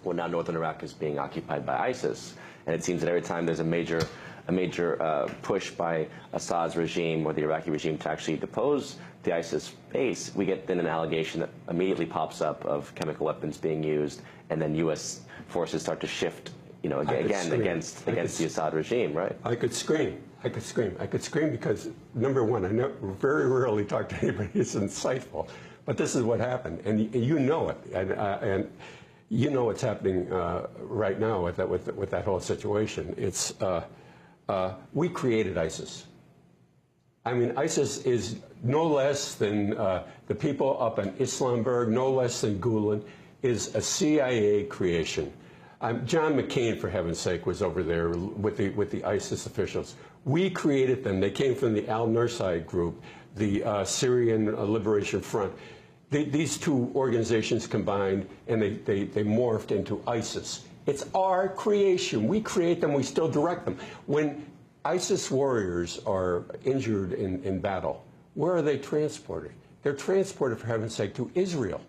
well, now northern Iraq is being occupied by ISIS, and it seems that every time there's a major push by Assad's regime or the Iraqi regime to actually depose the ISIS base, we get then an allegation that immediately pops up of chemical weapons being used, and then U.S. forces start to shift, again against the Assad regime, right? I could scream. I could scream. I could scream because, number one, I very rarely talk to anybody who's insightful, but this is what happened, and you know it, and you know what's happening right now with that whole situation. It's we created ISIS. I mean, ISIS is no less than the people up in Islamberg, no less than Gulen, is a CIA creation. John McCain, for heaven's sake, was over there with the ISIS officials. We created them. They came from the al-Nusra group, the Syrian Liberation Front. These two organizations combined, and they morphed into ISIS. It's our creation. We create them. We still direct them. When ISIS warriors are injured in battle, where are they transported? They're transported, for heaven's sake, to Israel.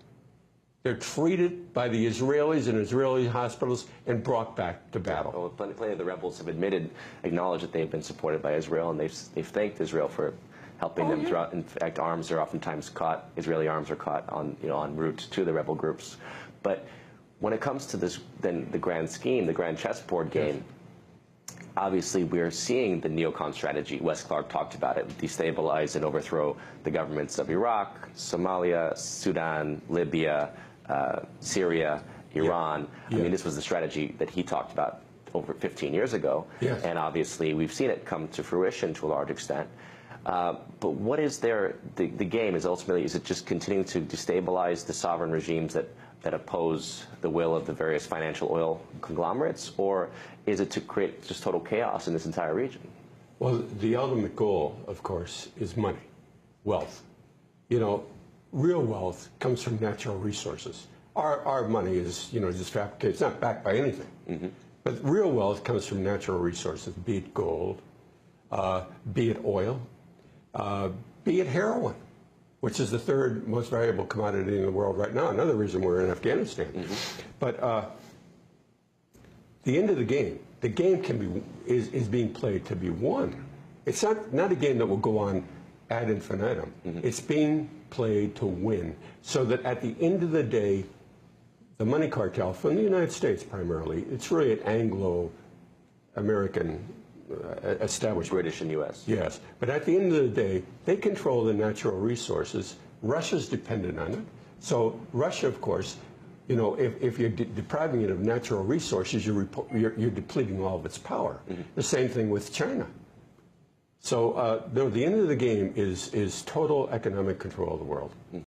They're treated by the Israelis in Israeli hospitals and brought back to battle. Well, plenty of the rebels have acknowledged that they've been supported by Israel, and they've thanked Israel for helping them throughout. In fact, arms are oftentimes caught. Israeli arms are caught on en route to the rebel groups. But when it comes to this, then the grand scheme, the grand chessboard game. Yes. Obviously, we're seeing the neocon strategy. Wes Clark talked about it: destabilize and overthrow the governments of Iraq, Somalia, Sudan, Libya, Syria, Iran. Yeah. I mean, this was the strategy that he talked about over 15 years ago. Yes. And obviously, we've seen it come to fruition to a large extent. But what is the game is ultimately, is it just continuing to destabilize the sovereign regimes that oppose the will of the various financial oil conglomerates, or is it to create just total chaos in this entire region? Well, the ultimate goal, of course, is money, wealth. Real wealth comes from natural resources. Our money is, just fabricated. It's not backed by anything. Mm-hmm. But real wealth comes from natural resources, be it gold, be it oil, be it heroin, which is the third most valuable commodity in the world right now. Another reason we're in Afghanistan. Mm-hmm. But the end of the game is being played to be won. It's not a game that will go on ad infinitum. Mm-hmm. It's being played to win, so that at the end of the day, the money cartel from the United States primarily, it's really an Anglo-American establishment. British and U.S. Yes, but at the end of the day, they control the natural resources. Russia's dependent on it. So Russia, of course, if you're depriving it of natural resources, you're depleting all of its power. Mm-hmm. The same thing with China. So the end of the game is total economic control of the world.